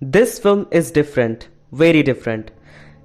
This film is different, very different.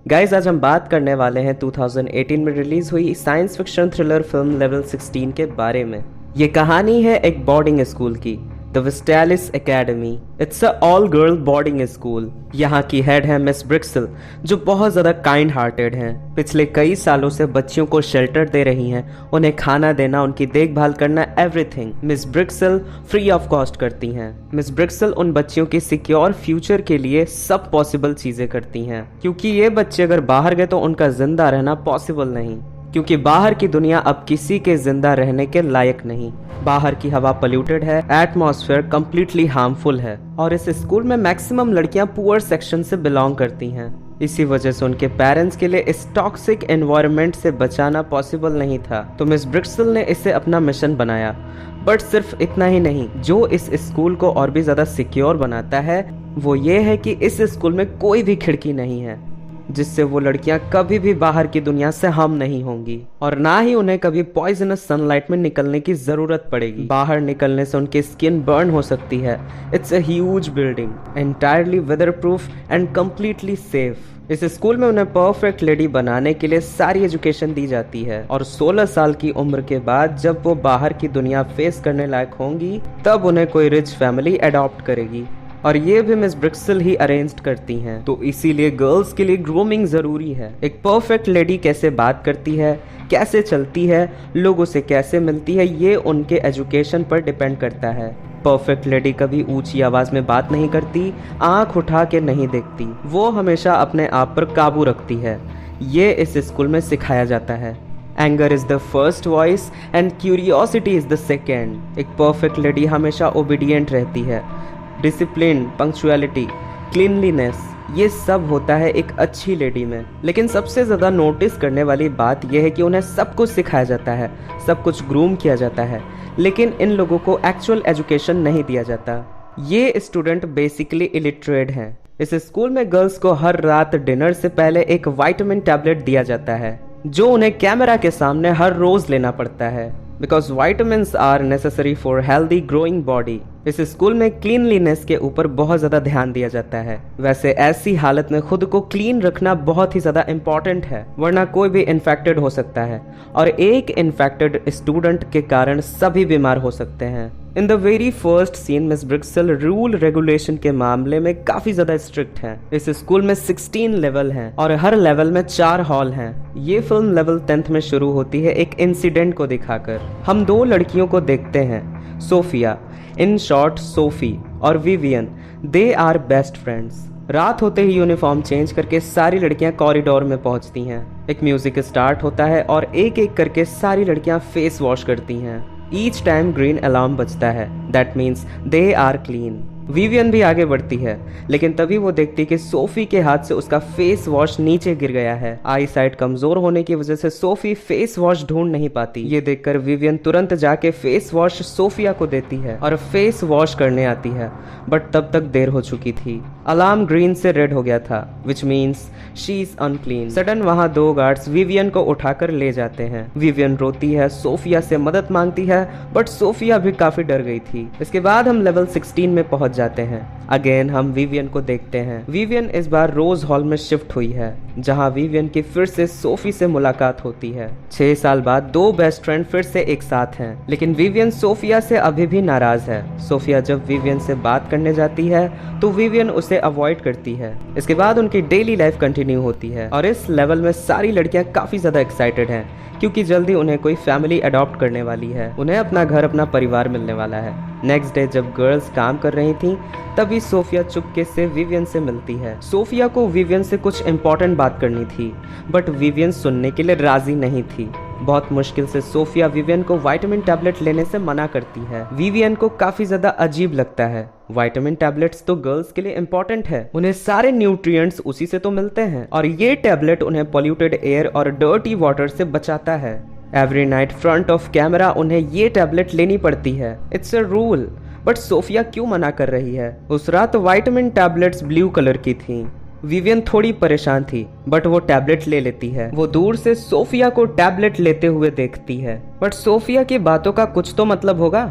Guys, आज हम बात करने वाले हैं 2018 में रिलीज हुई science fiction thriller film level 16 के बारे में। ये कहानी है एक बोर्डिंग स्कूल की, the Vestalis academy. It's a all girl boarding school. यहाँ की हेड है मिस ब्रिक्सल, जो बहुत ज़्यादा काइंड हार्टेड हैं। पिछले कई सालों से बच्चियों को शेल्टर दे रही हैं, उन्हें खाना देना, उनकी देखभाल करना, everything Miss Brixil free of cost करती हैं। मिस ब्रिक्सल उन बच्चियों के सिक्योर फ्यूचर के लिए सब पॉसिबल चीज़ें करती हैं, क्योंकि ये बच्चे अगर बाहर गए तो उनका जिंदा रहना पॉसिबल नहीं, क्योंकि बाहर की दुनिया अब किसी के जिंदा रहने के लायक नहीं। बाहर की हवा पोल्यूटेड है, एटमॉस्फेयर कम्प्लीटली हार्मफुल है, और इस स्कूल में मैक्सिमम लड़कियां पुअर सेक्शन से बिलोंग करती हैं। इसी वजह से उनके पेरेंट्स के लिए इस टॉक्सिक एनवायरनमेंट से बचाना पॉसिबल नहीं था, तो मिस ब्रिक्सल ने इसे अपना मिशन बनाया। बट सिर्फ इतना ही नहीं, जो इस स्कूल को और भी ज़्यादा सिक्योर बनाता है वो ये है कि इस स्कूल में कोई भी खिड़की नहीं है, जिससे वो लड़कियां कभी भी बाहर की दुनिया से हार्म नहीं होंगी, और ना ही उन्हें कभी पॉइजनस सनलाइट में निकलने की जरूरत पड़ेगी। बाहर निकलने से उनकी स्किन बर्न हो सकती है। It's a huge building, entirely weather proof and completely safe. इस स्कूल में उन्हें परफेक्ट लेडी बनाने के लिए सारी एजुकेशन दी जाती है, और 16 साल की उम्र के बाद जब वो बाहर की दुनिया फेस करने लायक होंगी, तब उन्हें कोई रिच फैमिली अडॉप्ट करेगी, और ये भी मिस ब्रिक्सल ही अरेंज करती हैं। तो इसीलिए गर्ल्स के लिए ग्रूमिंग जरूरी है। एक परफेक्ट लेडी कैसे बात करती है, कैसे चलती है, लोगों से कैसे मिलती है, ये उनके एजुकेशन पर डिपेंड करता है। परफेक्ट लेडी कभी ऊंची आवाज में बात नहीं करती, आंख उठा के नहीं देखती, वो हमेशा अपने आप पर काबू रखती है। ये इस स्कूल में सिखाया जाता है। Anger is the first voice and curiosity is the second. एक परफेक्ट लेडी हमेशा ओबीडियंट रहती है। डिसिप्लिन, पंक्चुअलिटी, क्लीनलीनेस, ये सब होता है एक अच्छी लेडी में। लेकिन सबसे ज़्यादा नोटिस करने वाली बात यह है कि उन्हें सब कुछ सिखाया जाता है, सब कुछ ग्रूम किया जाता है, लेकिन इन लोगों को एक्चुअल एजुकेशन नहीं दिया जाता। ये स्टूडेंट बेसिकली इलिटरेट हैं। इस स्कूल में गर्ल्स को हर रात डिनर से पहले एक विटामिन टैबलेट दिया जाता है, जो उन्हें कैमरा के सामने हर रोज लेना पड़ता है, because vitamins are necessary for healthy growing body. इस स्कूल में क्लीनलीनेस के ऊपर बहुत ज़्यादा ध्यान दिया जाता है। वैसे ऐसी हालत में खुद को क्लीन रखना बहुत ही ज़्यादा इम्पॉर्टेंट है, वरना कोई भी इन्फेक्टेड हो सकता है, और एक इन्फेक्टेड स्टूडेंट के कारण सभी बीमार हो सकते हैं। In the very first scene Miss Brixil rule regulation के मामले में काफ़ी ज़्यादा स्ट्रिक्ट हैं। इस स्कूल में 16 लेवल हैं, और हर लेवल में 4 हॉल हैं। ये फिल्म लेवल 10th में शुरू होती है एक इंसिडेंट को दिखाकर। हम 2 लड़कियों को देखते हैं, सोफिया, इन शॉर्ट सोफी, और Vivian. They are best friends. रात होते ही यूनिफॉर्म चेंज करके सारी लड़कियां कॉरिडोर में पहुंचती हैं। एक म्यूजिक स्टार्ट होता है और एक एक करके सारी लड़कियां फेस वॉश करती हैं। ईच टाइम ग्रीन अलार्म बजता है, that means they are clean. Vivian भी आगे बढ़ती है, लेकिन तभी वो देखती कि सोफी के हाथ से उसका फेस वॉश नीचे गिर गया है। आई साइट कमजोर होने की वजह से सोफी फेस वॉश ढूंढ नहीं पाती। ये देखकर विवियन तुरंत जाके फेस वॉश सोफिया को देती है और फेस वॉश करने आती है, बट तब तक देर हो चुकी थी। अलार्म ग्रीन से रेड हो गया था, which means she is unclean. Sudden वहाँ 2 गार्ड्स विवियन को उठाकर ले जाते हैं। विवियन रोती है, सोफिया से मदद मांगती है, बट सोफिया भी काफी डर गई थी। इसके बाद हम लेवल 16 में पहुंच जाते हैं। अगेन हम विवियन को देखते हैं। विवियन इस बार रोज हॉल में शिफ्ट हुई है, जहां विवियन की फिर से सोफी से मुलाकात होती है। 6 साल बाद 2 बेस्ट फ्रेंड फिर से एक साथ हैं, लेकिन विवियन सोफिया से अभी भी नाराज है। सोफिया जब विवियन से बात करने जाती है तो विवियन उसे अवॉइड करती है। इसके बाद उनकी डेली लाइफ कंटिन्यू होती है, और इस लेवल में सारी लड़कियां काफी ज्यादा एक्साइटेड हैं, क्योंकि जल्दी उन्हें कोई फैमिली अडॉप्ट करने वाली है। उन्हें अपना घर, अपना परिवार मिलने वाला है। नेक्स्ट डे जब गर्ल्स काम कर रही थी, तभी सोफिया चुपके से विवियन से मिलती है। सोफिया को विवियन से कुछ इंपॉर्टेंट बात करनी थी, बट विवियन सुनने के लिए राजी नहीं थी। बहुत मुश्किल से सोफिया विवियन को विटामिन टैबलेट लेने से मना करती है। विवियन को काफी ज्यादा अजीब लगता है। विटामिन टैबलेट्स तो गर्ल्स के लिए इंपॉर्टेंट है, उन्हें सारे न्यूट्रिएंट्स उसी से तो मिलते हैं, और ये टैबलेट उन्हें पॉल्यूटेड एयर और डर्टी वाटर से बचाता है। Every night front of camera उन्हें ये टैबलेट लेनी पड़ती है। It's a rule. But Sophia क्यों मना कर रही है? उस रात विटामिन टैबलेट्स ब्लू कलर की थी। विवियन थोड़ी परेशान थी, बट वो टैबलेट ले लेती है। वो दूर से सोफिया को टैबलेट लेते हुए देखती है, बट सोफिया की बातों का कुछ तो मतलब होगा।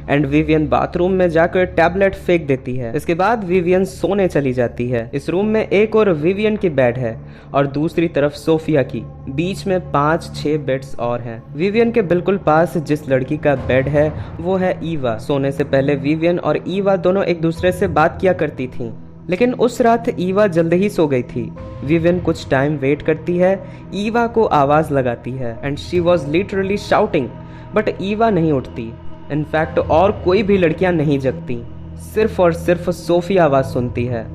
एंड विवियन बाथरूम में जाकर टैबलेट फेंक देती है। इसके बाद विवियन सोने चली जाती है। इस रूम में एक और विवियन की बेड है और दूसरी तरफ सोफिया की। बीच में 5-6 बेड्स और हैं। विवियन के बिल्कुल पास जिस लड़की का बेड है वो है ईवा। सोने से पहले विवियन और ईवा दोनों एक दूसरे से बात किया करती थीं। लेकिन उस रात ईवा जल्द ही सो गई थी। विवियन कुछ टाइम वेट करती है, ईवा को आवाज लगाती है and she was literally shouting, but Eva नहीं उठती। इनफैक्ट और कोई भी लड़कियां नहीं जगती, सिर्फ और सिर्फ सोफिया आवाज सुनती है।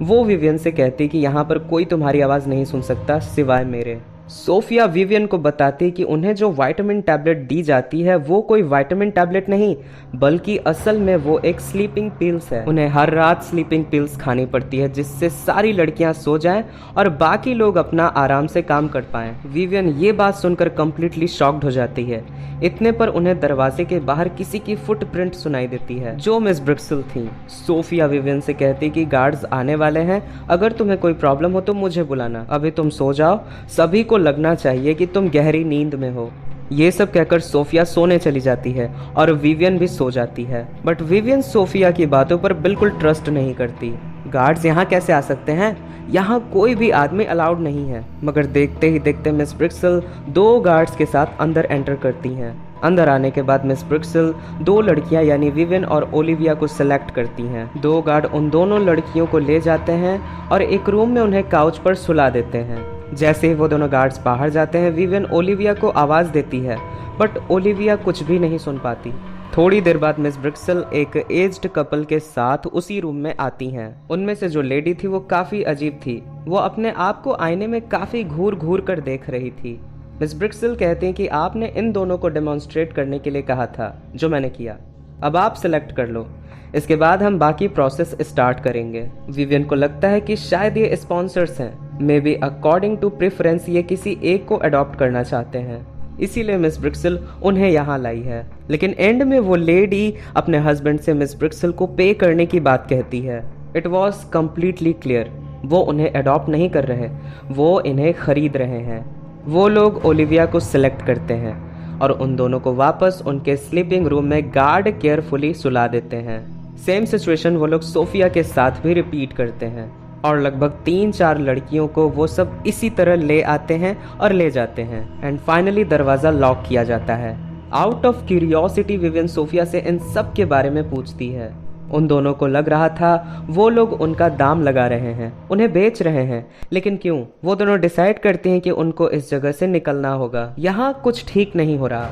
वो विवियन से कहती कि यहाँ पर कोई तुम्हारी आवाज नहीं सुन सकता सिवाय मेरे। सोफिया विवियन को बताती कि उन्हें जो विटामिन टैबलेट दी जाती है वो कोई विटामिन टैबलेट नहीं, बल्कि असल में वो एक स्लीपिंग पिल्स है। उन्हें हर रात स्लीपिंग पिल्स खानी पड़ती है जिससे सारी लड़कियां सो जाएं और बाकी लोग अपना आराम से काम कर पाएं। विवियन ये बात सुनकर कंप्लीटली शॉक्ड हो जाती है। इतने पर उन्हें दरवाजे के बाहर किसी की फुटप्रिंट सुनाई देती है जो मिस ब्रिक्सल थी। सोफिया विवियन से कहती कि गार्ड्स आने वाले हैं, अगर तुम्हें कोई प्रॉब्लम हो तो मुझे बुलाना, अभी तुम सो जाओ, सभी को लगना चाहिए कि तुम गहरी नींद में हो। ये सब कहकर सोफिया सोने चली जाती है और विवियन भी सो जाती है। बट विवियन सोफिया की बातों पर बिल्कुल ट्रस्ट नहीं करती। गार्ड्स यहाँ कैसे आ सकते हैं, यहाँ कोई भी आदमी अलाउड नहीं है। मगर देखते ही देखते मिस ब्रिक्सल 2 गार्ड्स के साथ अंदर एंटर करती हैं। अंदर आने के बाद मिस ब्रिक्सल 2 लड़कियां यानी विवियन और ओलिविया को सिलेक्ट करती हैं। 2 गार्ड उन दोनों लड़कियों को ले जाते हैं और एक रूम में उन्हें काउच पर सुला देते हैं। जैसे ही वो दोनों गार्ड्स बाहर जाते हैं, विवियन ओलिविया को आवाज देती है, बट ओलिविया कुछ भी नहीं सुन पाती। थोड़ी देर बाद मिस ब्रिक्सल एक एज्ड कपल के साथ उसी रूम में आती हैं। उनमें से जो लेडी थी वो काफी अजीब थी। वो अपने आप को आईने में काफी घूर घूर कर देख रही थी। मिस ब्रिक्सल कहते हैं कि आपने इन दोनों को डेमोन्स्ट्रेट करने के लिए कहा था, जो मैंने किया। अब आप सिलेक्ट कर लो, इसके बाद हम बाकी प्रोसेस स्टार्ट करेंगे। विवियन को लगता है कि शायद ये स्पॉन्सर्स हैं, maybe according to preference ये किसी एक को अडॉप्ट करना चाहते हैं, इसीलिए मिस ब्रिक्सल उन्हें यहाँ लाई है। लेकिन एंड में वो लेडी अपने हस्बैंड से मिस ब्रिक्सल को पे करने की बात कहती है। इट वॉज कम्प्लीटली क्लियर, वो उन्हें अडॉप्ट नहीं कर रहे, वो इन्हें खरीद रहे हैं। वो लोग ओलिविया को सिलेक्ट करते हैं और उन दोनों को वापस उनके स्लीपिंग रूम में गार्ड केयरफुली सुला देते हैं। सेम सिचुएशन वो लोग सोफिया के साथ भी रिपीट करते हैं और लगभग 3-4 लड़कियों को वो सब इसी तरह ले आते हैं और ले जाते हैं एंड फाइनली दरवाज़ा लॉक किया जाता है। Out of curiosity Vivian Sophia से इन सब के बारे में पूछती है। उन दोनों को लग रहा था वो लोग उनका दाम लगा रहे हैं, उन्हें बेच रहे हैं, लेकिन क्यों? वो दोनों डिसाइड करते हैं कि उनको इस जगह से निकलना होगा। यहाँ कुछ ठीक नहीं हो रहा।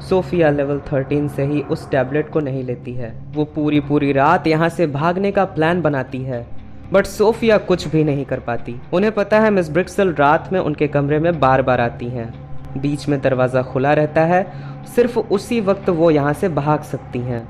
सोफिया लेवल 13 से ही उस टैबलेट को नहीं लेती है। वो पूरी रात यहाँ से भागने का प्लान बनाती है, बट सोफिया कुछ भी नहीं कर पाती। उन्हें पता है मिस ब्रिक्सल रात में उनके कमरे में बार बार आती हैं। बीच में दरवाज़ा खुला रहता है, सिर्फ उसी वक्त वो यहाँ से भाग सकती हैं।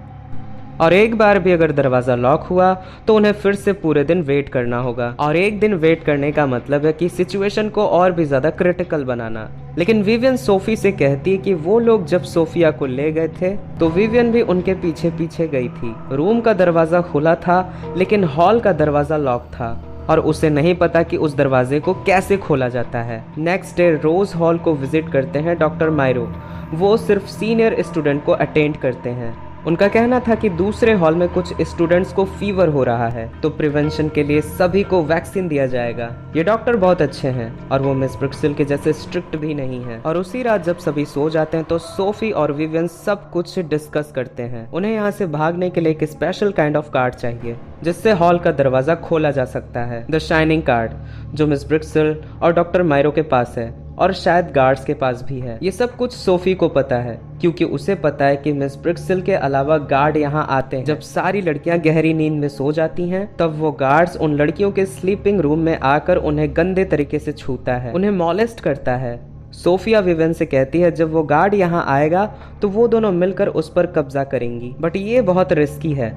और एक बार भी अगर दरवाज़ा लॉक हुआ तो उन्हें फिर से पूरे दिन वेट करना होगा। और एक दिन वेट करने का मतलब है कि सिचुएशन को और भी ज़्यादा क्रिटिकल बनाना। लेकिन विवियन सोफी से कहती है कि वो लोग जब सोफिया को ले गए थे तो विवियन भी उनके पीछे पीछे गई थी। रूम का दरवाज़ा खुला था लेकिन हॉल का दरवाज़ा लॉक था और उसे नहीं पता कि उस दरवाजे को कैसे खोला जाता है। नेक्स्ट डे रोज हॉल को विजिट करते हैं डॉक्टर मायरो। वो सिर्फ सीनियर स्टूडेंट को अटेंड करते हैं। उनका कहना था कि दूसरे हॉल में कुछ स्टूडेंट्स को फीवर हो रहा है तो प्रिवेंशन के लिए सभी को वैक्सीन दिया जाएगा। ये डॉक्टर बहुत अच्छे हैं और वो मिस ब्रिक्सल के जैसे स्ट्रिक्ट भी नहीं है। और उसी रात जब सभी सो जाते हैं तो सोफी और विवियन सब कुछ डिस्कस करते हैं। उन्हें यहाँ से भागने के लिए एक स्पेशल काइंड ऑफ कार्ड चाहिए जिससे हॉल का दरवाजा खोला जा सकता है, द शाइनिंग कार्ड, जो मिस ब्रिक्सल और डॉक्टर मायरो के पास है और शायद गार्ड्स के पास भी है। ये सब कुछ सोफी को पता है क्योंकि उसे पता है कि मिस ब्रिक्सल के अलावा गार्ड यहाँ आते हैं। जब सारी लड़कियां गहरी नींद में सो जाती हैं तब वो गार्ड्स उन लड़कियों के स्लीपिंग रूम में आकर उन्हें गंदे तरीके से छूता है, उन्हें मॉलेस्ट करता है। सोफिया विवियन से कहती है जब वो गार्ड यहाँ आएगा तो वो दोनों मिलकर उस पर कब्जा करेंगी, बट ये बहुत रिस्की है।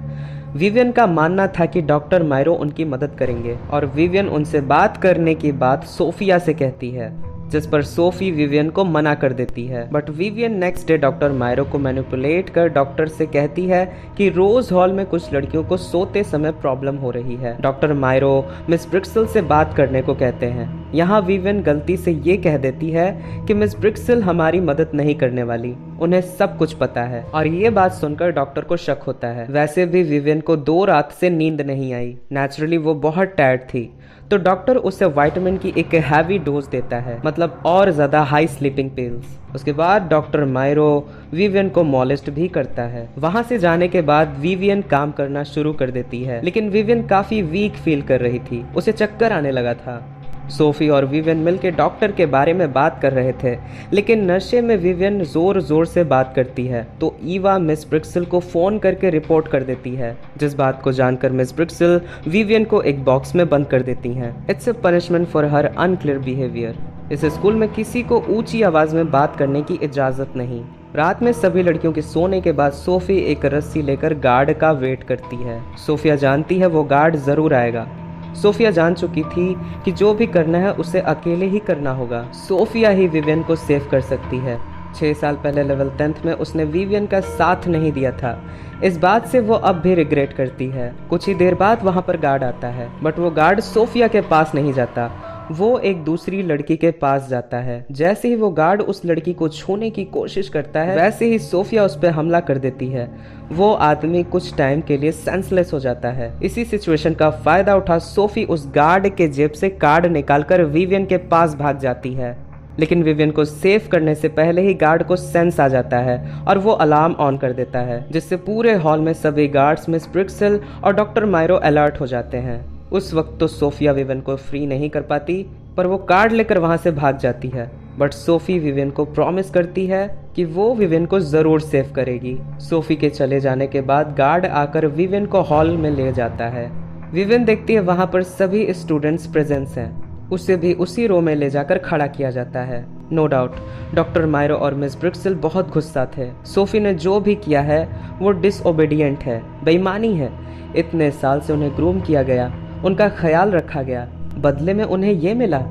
विवियन का मानना था कि डॉक्टर मायरो उनकी मदद करेंगे और विवियन उनसे बात करने की बात सोफिया से कहती है, जिस पर सोफी विवियन को मना कर देती है। But Vivian next day doctor Miro को मैनिपुलेट कर डॉक्टर से कहती है कि रोज हॉल में कुछ लड़कियों को सोते समय प्रॉब्लम हो रही है। डॉक्टर मायरो मिस ब्रिक्सल से बात करने को कहते हैं। यहाँ विवियन गलती से ये कह देती है कि मिस ब्रिक्सल हमारी मदद नहीं करने वाली। उन्हें सब कुछ पता है। और ये बात सुनकर डॉक्टर को शक होता है। वैसे भी विवियन को 2 रात से नींद नहीं आई, नेचुरली वो बहुत टायर्ड थी। तो डॉक्टर उसे विटामिन की एक हैवी डोज देता है, मतलब और ज़्यादा हाई स्लीपिंग पिल्स। उसके बाद डॉक्टर मायरो विवियन को मॉलेस्ट भी करता है। वहां से जाने के बाद विवियन काम करना शुरू कर देती है, लेकिन विवियन काफ़ी वीक फील कर रही थी, उसे चक्कर आने लगा था। सोफी और विवियन मिलकर डॉक्टर के बारे में बात कर रहे थे, लेकिन नशे में विवियन जोर जोर से बात करती है, तो ईवा मिस ब्रिक्सिल को फ़ोन करके रिपोर्ट कर देती है, जिस बात को जानकर मिस ब्रिक्सिल विवियन को एक बॉक्स में बंद कर देती हैं। It's a punishment for her unclear behaviour. इस स्कूल में किसी को ऊंची आवाज़ में बात करने की इजाज़त नहीं। रात में सभी लड़कियों के सोने के बाद सोफी एक रस्सी लेकर गार्ड का वेट करती है। सोफिया जानती है वो गार्ड ज़रूर आएगा। सोफिया जान चुकी थी कि जो भी करना है उसे अकेले ही करना होगा। सोफिया ही विवियन को सेव कर सकती है। 6 साल पहले लेवल 10th में उसने विवियन का साथ नहीं दिया था। इस बात से वो अब भी रिग्रेट करती है। कुछ ही देर बाद वहाँ पर गार्ड आता है, बट वो गार्ड सोफिया के पास नहीं जाता, वो एक दूसरी लड़की के पास जाता है। जैसे ही वो गार्ड उस लड़की को छूने की कोशिश करता है, वैसे ही सोफिया उस पर हमला कर देती है। वो आदमी कुछ टाइम के लिए सेंसलेस हो जाता है। इसी सिचुएशन का फायदा उठा सोफी उस गार्ड के जेब से कार्ड निकालकर विवियन के पास भाग जाती है, लेकिन विवियन को सेव करने से पहले ही गार्ड को सेंस आ जाता है और वो अलार्म ऑन कर देता है, जिससे पूरे हॉल में सभी गार्ड्स मिस ब्रिक्सिल और डॉक्टर मायरो अलर्ट हो जाते हैं। उस वक्त तो सोफिया विवियन को फ्री नहीं कर पाती, पर वो कार्ड लेकर वहां से भाग जाती है। बट सोफी विवियन को प्रॉमिस करती है कि वो विवियन को ज़रूर सेव करेगी। सोफी के चले जाने के बाद गार्ड आकर विवियन को हॉल में ले जाता है। विवियन देखती है वहां पर सभी स्टूडेंट्स प्रेजेंस हैं। उसे भी उसी रो में ले जाकर खड़ा किया जाता है। नो डाउट डॉक्टर मायरो और मिस ब्रिक्सिल बहुत गुस्सा थे। सोफी ने जो भी किया है वो डिसओबीडियंट है, बेईमानी है। इतने साल से उन्हें ग्रूम किया गया, उनका ख्याल रखा गया, बदले में उन्हें ये मिला।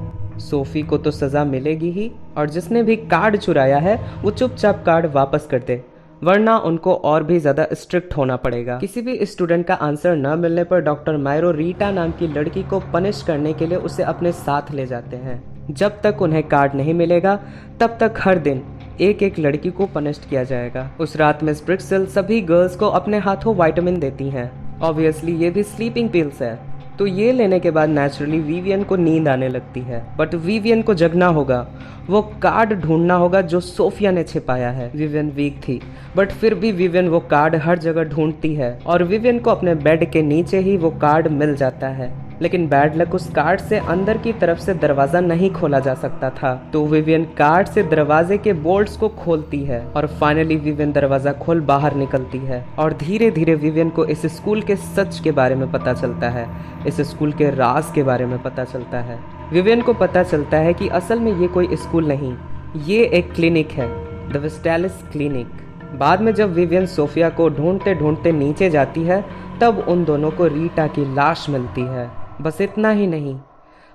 सोफी को तो सज़ा मिलेगी ही, और जिसने भी कार्ड चुराया है वो चुपचाप कार्ड वापस कर दे, वरना उनको और भी ज़्यादा स्ट्रिक्ट होना पड़ेगा। किसी भी स्टूडेंट का आंसर न मिलने पर डॉक्टर मायरो रीटा नाम की लड़की को पनिश करने के लिए उसे अपने साथ ले जाते हैं। जब तक उन्हें कार्ड नहीं मिलेगा तब तक हर दिन एक एक लड़की को पनिश किया जाएगा। उस रात मिस ब्रिक्सिल सभी गर्ल्स को अपने हाथों विटामिन देती हैं। ऑब्वियसली ये भी स्लीपिंग पिल्स है, तो ये लेने के बाद नेचुरली विवियन को नींद आने लगती है। बट विवियन को जगना होगा, वो कार्ड ढूंढना होगा जो सोफिया ने छिपाया है। विवियन वीक थी, बट फिर भी विवियन वो कार्ड हर जगह ढूंढती है, और विवियन को अपने बेड के नीचे ही वो कार्ड मिल जाता है। लेकिन बैड लक, उस कार्ड से अंदर की तरफ से दरवाजा नहीं खोला जा सकता था, तो विवियन कार्ड से दरवाजे के बोल्ट्स को खोलती है, और फाइनली विवियन दरवाजा खोल बाहर निकलती है। और धीरे धीरे विवियन को इस स्कूल के सच के बारे में पता चलता है, इस स्कूल के राज के बारे में पता चलता है। विवियन को पता चलता है कि असल में ये कोई स्कूल नहीं, ये एक क्लिनिक है, द वेस्टालिस क्लिनिक। बाद में जब विवियन सोफिया को ढूंढते ढूंढते नीचे जाती है, तब उन दोनों को रीटा की लाश मिलती है। बस इतना ही नहीं,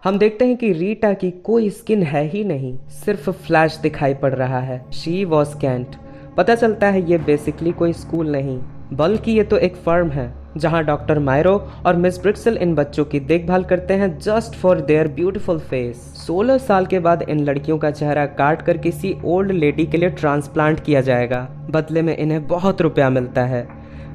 हम देखते हैं कि रीटा की कोई स्किन है ही नहीं, सिर्फ फ्लैश दिखाई पड़ रहा है। She was can't. पता चलता है ये बेसिकली कोई स्कूल नहीं, बल्कि ये तो एक फर्म है जहां डॉक्टर मायरो और मिस ब्रिक्सिल इन बच्चों की देखभाल करते हैं just for their beautiful face. 16 साल के बाद इन लड़कियों का चेहरा काट कर किसी ओल्ड लेडी के लिए ट्रांसप्लांट किया जाएगा। बदले में इन्हें बहुत रुपया मिलता है।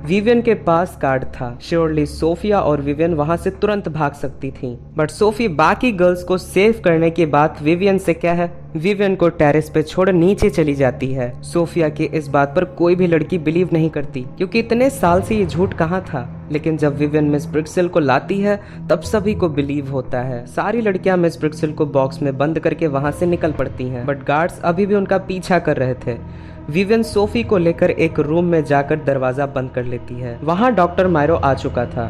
विवियन के पास कार्ड था, श्योरली सोफिया और विवियन वहां से तुरंत भाग सकती थी, बट सोफी बाकी गर्ल्स को सेव करने की बात विवियन से क्या है, विवियन को टेरेस पे छोड़ नीचे चली जाती है। सोफिया की इस बात पर कोई भी लड़की बिलीव नहीं करती, क्योंकि इतने साल से ये झूठ कहाँ था। लेकिन जब विवियन मिस ब्रिक्सिल को लाती है तब सभी को बिलीव होता है। सारी लड़कियां मिस ब्रिक्सिल को बॉक्स में बंद करके वहां से निकल पड़ती हैं, बट गार्ड्स अभी भी उनका पीछा कर रहे थे। विवियन सोफी को लेकर एक रूम में जाकर दरवाजा बंद कर लेती है। वहां डॉक्टर मायरो आ चुका था,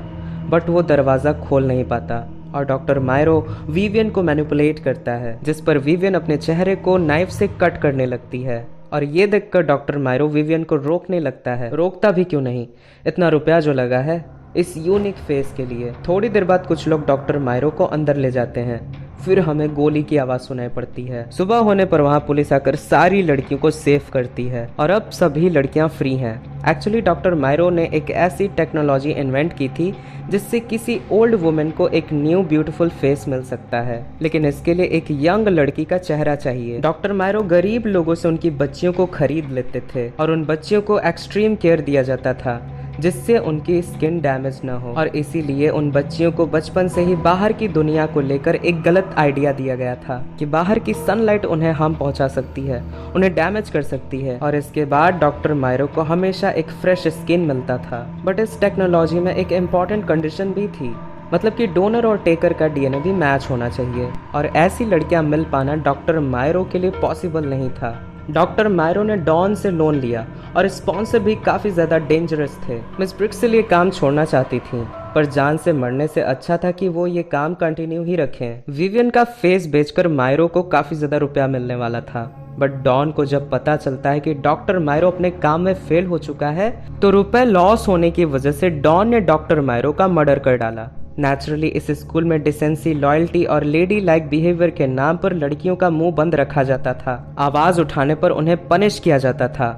बट वो दरवाजा खोल नहीं पाता, और डॉक्टर मायरो विवियन को मैनिपुलेट करता है, जिस पर विवियन अपने चेहरे को नाइफ से कट करने लगती है। और ये देखकर डॉक्टर मायरो विवियन को रोकने लगता है। रोकता भी क्यों नहीं, इतना रुपया जो लगा है इस यूनिक फेस के लिए। थोड़ी देर बाद कुछ लोग डॉक्टर मायरो को अंदर ले जाते हैं। फिर हमें गोली की आवाज सुनाई पड़ती है। सुबह होने पर वहाँ पुलिस आकर सारी लड़कियों को सेव करती है और अब सभी लड़कियां फ्री हैं। एक्चुअली डॉक्टर मायरो ने एक ऐसी टेक्नोलॉजी इन्वेंट की थी जिससे किसी ओल्ड वुमेन को एक न्यू ब्यूटीफुल फेस मिल सकता है, लेकिन इसके लिए एक यंग लड़की का चेहरा चाहिए। डॉक्टर मायरो गरीब लोगों से उनकी बच्चियों को खरीद लेते थे और उन बच्चियों को एक्सट्रीम केयर दिया जाता था जिससे उनकी स्किन डैमेज ना हो, और इसीलिए उन बच्चियों को बचपन से ही बाहर की दुनिया को लेकर एक गलत आइडिया दिया गया था कि बाहर की सनलाइट उन्हें हार्म पहुंचा सकती है, उन्हें डैमेज कर सकती है। और इसके बाद डॉक्टर मायरो को हमेशा एक फ्रेश स्किन मिलता था। बट इस टेक्नोलॉजी में एक इम्पॉर्टेंट कंडीशन भी थी, मतलब कि डोनर और टेकर का डीएनए भी मैच होना चाहिए, और ऐसी लड़कियां मिल पाना डॉक्टर मायरो के लिए पॉसिबल नहीं था। डॉक्टर मायरो ने डॉन से लोन लिया और स्पॉन्सर भी काफ़ी ज़्यादा डेंजरस थे। मिस ब्रिक्स से ये काम छोड़ना चाहती थी, पर जान से मरने से अच्छा था कि वो ये काम कंटिन्यू ही रखें। विवियन का फेस बेचकर मायरो को काफ़ी ज़्यादा रुपया मिलने वाला था, बट डॉन को जब पता चलता है कि डॉक्टर मायरो अपने काम में फेल हो चुका है तो रुपए लॉस होने की वजह से डॉन ने डॉक्टर मायरो का मर्डर कर डाला। नेचुरली इस स्कूल में डिसेंसी, लॉयल्टी और लेडी लाइक बिहेवियर के नाम पर लड़कियों का मुंह बंद रखा जाता था। आवाज उठाने पर उन्हें पनिश किया जाता था।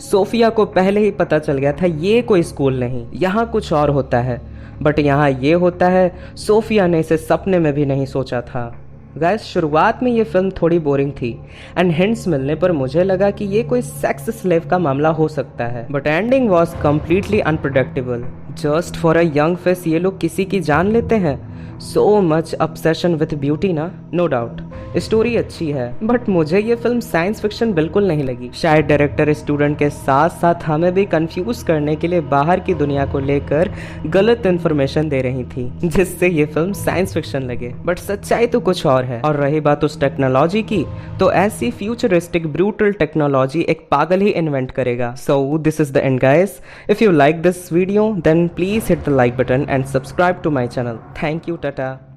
सोफिया को पहले ही पता चल गया था ये कोई स्कूल नहीं, यहाँ कुछ और होता है, बट यहाँ ये होता है सोफिया ने इसे सपने में भी नहीं सोचा था। गाइस, शुरुआत में ये फिल्म थोड़ी बोरिंग थी एंड हिंट्स मिलने पर मुझे लगा कि ये कोई सेक्स स्लेव का मामला हो सकता है, but ending was completely unpredictable. Just for a young face ये लोग किसी की जान लेते हैं। So much obsession with beauty ना, नो डाउट। स्टोरी अच्छी है, बट मुझे ये फिल्म साइंस फिक्शन बिल्कुल नहीं लगी। शायद डायरेक्टर स्टूडेंट के साथ साथ हमें भी कंफ्यूज करने के लिए बाहर की दुनिया को लेकर गलत इन्फॉर्मेशन दे रही थी, जिससे ये फिल्म साइंस फिक्शन लगे, बट सच्चाई तो कुछ और है। और रही बात उस टेक्नोलॉजी की, तो ऐसी फ्यूचरिस्टिक ब्रूटल टेक्नोलॉजी एक पागल ही इन्वेंट करेगा। So this is the end guys. If you like this video then please hit the like button and subscribe to my channel. Thank you, Tata.